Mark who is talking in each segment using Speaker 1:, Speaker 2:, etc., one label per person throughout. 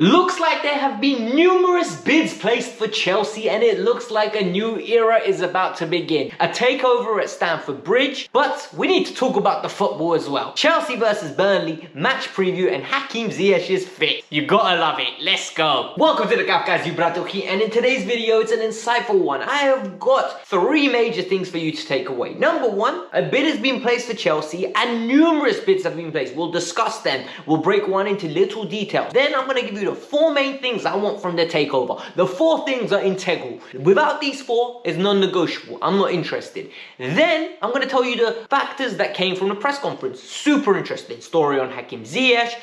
Speaker 1: Looks like there have been numerous bids placed for Chelsea, and it looks like a new era is about to begin. A takeover at Stamford Bridge, but we need to talk about the football as well. Chelsea versus Burnley, match preview, and Hakim Ziyech's fit. You gotta love it. Let's go. Welcome to the Kavkas View, and in today's video, it's an insightful one. I have got three major things for you to take away. Number one, a bid has been placed for Chelsea, and numerous bids have been placed. We'll discuss them. We'll break one into little detail. Then I'm gonna give you the four main things I want from the takeover. The four things are integral. Without these four, it's non-negotiable. I'm not interested. Then I'm going to tell you the factors that came from the press conference. Super interesting. Story on Hakim Ziyech,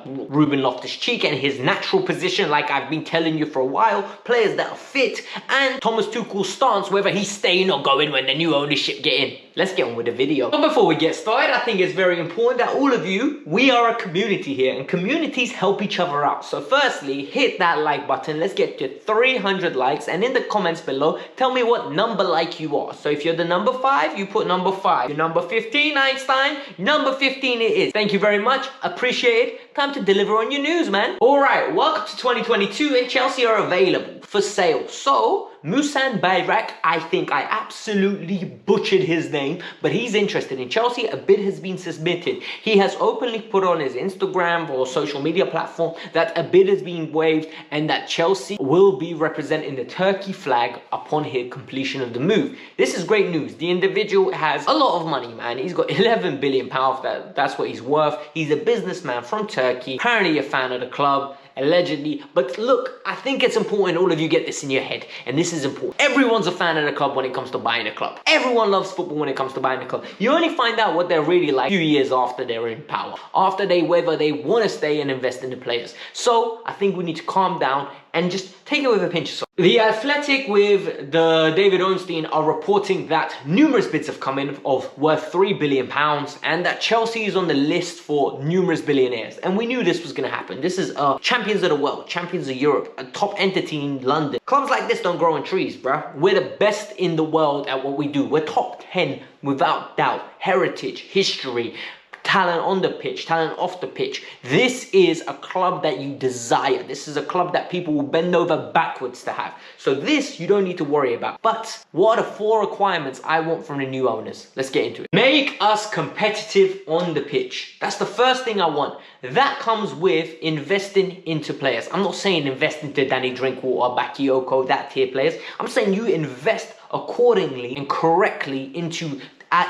Speaker 1: Ruben Loftus-Cheek and his natural position, like I've been telling you for a while. Players that are fit, and Thomas Tuchel's stance, whether he's staying or going when the new ownership get in. Let's get on with the video. But before we get started, I think it's very important that all of you, we are a community here, and communities help each other out. So firstly, hit that like button. Let's get to 300 likes, and in the comments below, tell me what number like you are. So if you're the number 5, you put number 5. You're number 15, Einstein, number 15 it is. Thank you very much. Appreciate it. Time to deliver on your news, man. All right, welcome to 2022, and Chelsea are available for sale. So Musan Bayrak, I think I absolutely butchered his name, but he's interested in Chelsea. A bid has been submitted. He has openly put on his Instagram or social media platform that a bid has been waived and that Chelsea will be representing the Turkey flag upon his completion of the move. This is great news. The individual has a lot of money, man. He's got 11 billion pounds. That's what he's worth. He's a businessman from Turkey, apparently a fan of the club, allegedly. But look, I think it's important all of you get this in your head, and this is important. Everyone's a fan of the club when it comes to buying a club. Everyone loves football when it comes to buying a club. You only find out what they're really like a few years after they're in power, after whether they want to stay and invest in the players. So I think we need to calm down and just take it with a pinch of salt. The Athletic with the David Ornstein are reporting that numerous bids have come in of worth £3 billion, and that Chelsea is on the list for numerous billionaires. And we knew this was going to happen. This is champions of the world, champions of Europe, a top entity in London. Clubs like this don't grow on trees, bruh. We're the best in the world at what we do. We're top 10 without doubt. Heritage, history, talent on the pitch, talent off the pitch. This is a club that you desire. This is a club that people will bend over backwards to have. So this you don't need to worry about. But what are 4 requirements I want from the new owners? Let's get into it. Make us competitive on the pitch. That's the first thing I want. That comes with investing into players. I'm not saying invest into Danny Drinkwater, Bakayoko, that tier players. I'm saying you invest accordingly and correctly into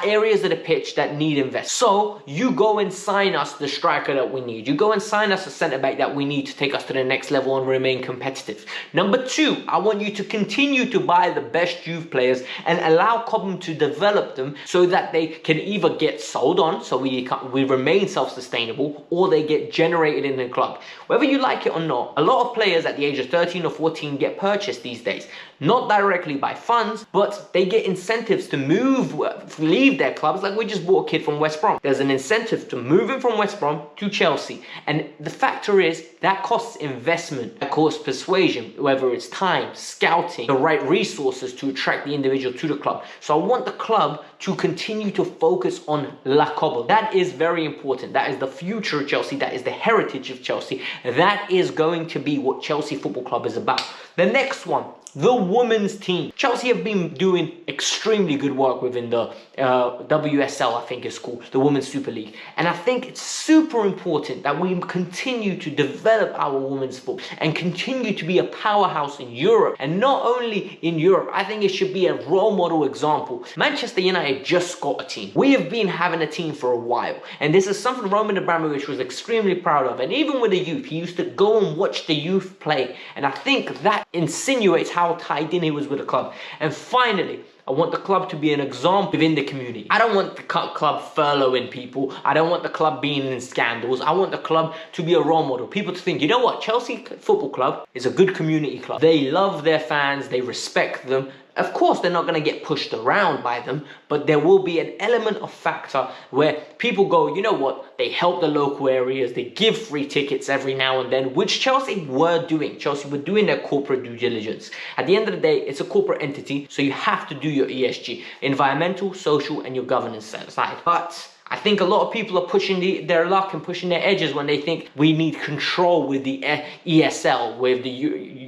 Speaker 1: areas of the pitch that need invest. So you go and sign us the striker that we need. You go and sign us a centre back that we need to take us to the next level and remain competitive. Number 2, I want you to continue to buy the best youth players and allow Cobham to develop them so that they can either get sold on, so we remain self-sustainable, or they get generated in the club. Whether you like it or not, a lot of players at the age of 13 or 14 get purchased these days. Not directly by funds, but they get incentives to leave their clubs. Like we just bought a kid from West Brom. There's an incentive to move him from West Brom to Chelsea. And the factor is that costs investment, that costs persuasion, whether it's time, scouting, the right resources to attract the individual to the club. So I want the club to continue to focus on La Cobble. That is very important. That is the future of Chelsea. That is the heritage of Chelsea. That is going to be what Chelsea Football Club is about. The next one, the women's team. Chelsea have been doing extremely good work within the WSL, I think it's called, the Women's Super League. And I think it's super important that we continue to develop our women's football and continue to be a powerhouse in Europe. And not only in Europe, I think it should be a role model example. Manchester United just got a team. We have been having a team for a while. And this is something Roman Abramovich was extremely proud of. And even with the youth, he used to go and watch the youth play. And I think that insinuates how tied in he was with the club. And finally, I want the club to be an example within the community. I don't want the club furloughing people. I don't want the club being in scandals. I want the club to be a role model. People to think, you know what? Chelsea Football Club is a good community club. They love their fans. They respect them. Of course, they're not going to get pushed around by them, but there will be an element of factor where people go, you know what, they help the local areas, they give free tickets every now and then, which Chelsea were doing. Chelsea were doing their corporate due diligence. At the end of the day, it's a corporate entity, so you have to do your ESG, environmental, social, and your governance side. But I think a lot of people are pushing their luck and pushing their edges when they think we need control with the ESL, with the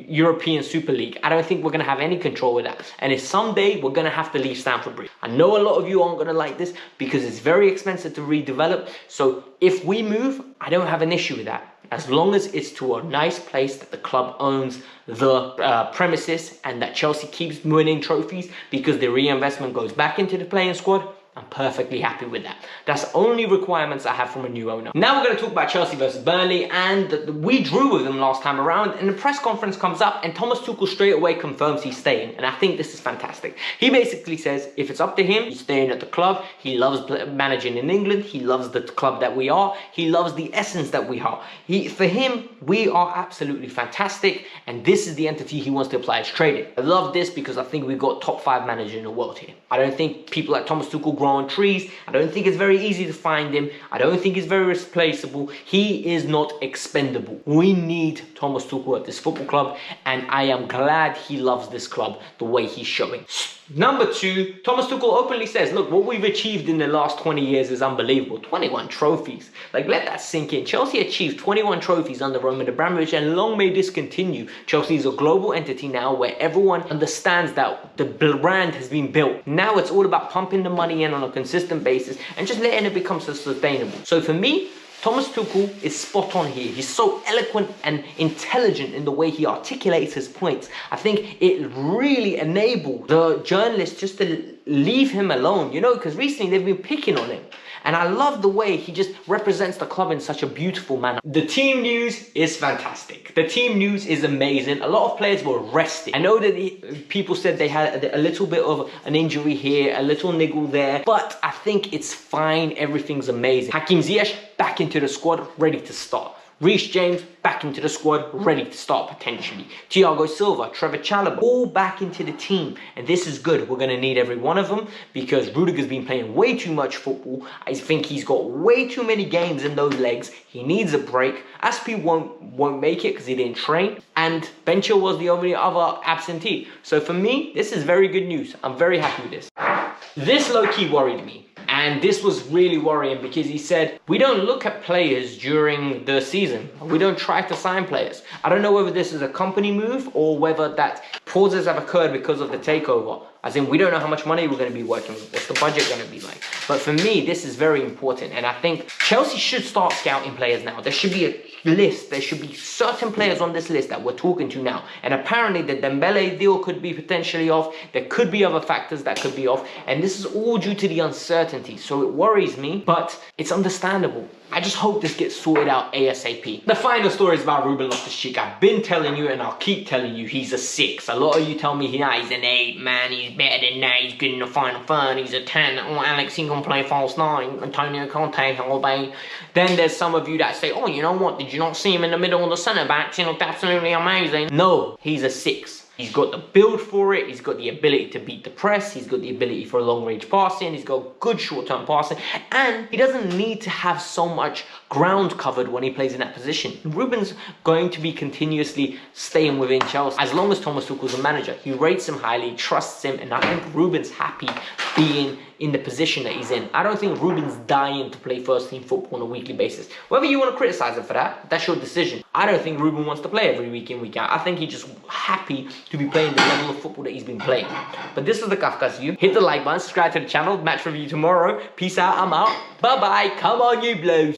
Speaker 1: European Super League. I don't think we're going to have any control with that. And if someday we're going to have to leave Stamford Bridge. I know a lot of you aren't going to like this because it's very expensive to redevelop. So if we move, I don't have an issue with that. As long as it's to a nice place that the club owns the premises and that Chelsea keeps winning trophies because the reinvestment goes back into the playing squad, I'm perfectly happy with that. That's the only requirements I have from a new owner. Now we're going to talk about Chelsea versus Burnley, and we drew with them last time around, and the press conference comes up and Thomas Tuchel straight away confirms he's staying, and I think this is fantastic. He basically says if it's up to him, he's staying at the club. He loves managing in England. He loves the club that we are. He loves the essence that we are. For him, we are absolutely fantastic, and this is the entity he wants to apply his trade in. I love this because I think we've got top 5 manager in the world here. I don't think people like Thomas Tuchel grow on trees. I don't think it's very easy to find him. I don't think he's very replaceable. He is not expendable. We need Thomas Tuchel at this football club, and I am glad he loves this club the way he's showing. Number 2, Thomas Tuchel openly says, look, what we've achieved in the last 20 years is unbelievable. 21 trophies. Like, let that sink in. Chelsea achieved 21 trophies under Roman Abramovich, and long may this continue. Chelsea is a global entity now where everyone understands that the brand has been built. Now it's all about pumping the money in on a consistent basis and just letting it become sustainable. So for me, Thomas Tuchel is spot on here. He's so eloquent and intelligent in the way he articulates his points. I think it really enabled the journalists just to leave him alone, you know, because recently they've been picking on him. And I love the way he just represents the club in such a beautiful manner. The team news is fantastic. The team news is amazing. A lot of players were rested. I know that people said they had a little bit of an injury here, a little niggle there, but I think it's fine. Everything's amazing. Hakim Ziyech back into the squad, ready to start. Reece James back into the squad, ready to start potentially. Thiago Silva, Trevor Chalobah, all back into the team. And this is good. We're going to need every one of them because Rudiger's been playing way too much football. I think he's got way too many games in those legs. He needs a break. Aspi won't make it because he didn't train. And Bencher was the only other absentee. So for me, this is very good news. I'm very happy with this. This low-key worried me. And this was really worrying because he said, we don't look at players during the season. We don't try to sign players. I don't know whether this is a company move or whether that pauses have occurred because of the takeover. As in, we don't know how much money we're going to be working with. What's the budget going to be like? But for me, this is very important. And I think Chelsea should start scouting players now. There should be a list. There should be certain players on this list that we're talking to now. And apparently the Dembele deal could be potentially off. There could be other factors that could be off. And this is all due to the uncertainty. So it worries me, but it's understandable. I just hope this gets sorted out ASAP. The final story is about Ruben Loftus-Cheek. I've been telling you and I'll keep telling you he's a 6. A lot of you tell me he's an 8, man. He's better than that. He's good in the final third. He's a 10. Oh, Alex, he can play false 9. Antonio Conte, obey. Then there's some of you that say, oh, you know what? Did you not see him in the middle of the centre backs? He looked absolutely amazing. No, he's a 6. He's got the build for it. He's got the ability to beat the press. He's got the ability for long-range passing. He's got good short-term passing. And he doesn't need to have so much ground covered when he plays in that position. Ruben's going to be continuously staying within Chelsea. As long as Thomas Tuchel's a manager, he rates him highly, trusts him, and I think Ruben's happy being in the position that he's in. I don't think Ruben's dying to play first-team football on a weekly basis. Whether you want to criticize him for that, that's your decision. I don't think Ruben wants to play every week in, week out. I think he's just happy to be playing the level of football that he's been playing. But this is the Kavkas View. Hit the like button, subscribe to the channel, match review tomorrow. Peace out, I'm out. Bye-bye. Come on, you Blues.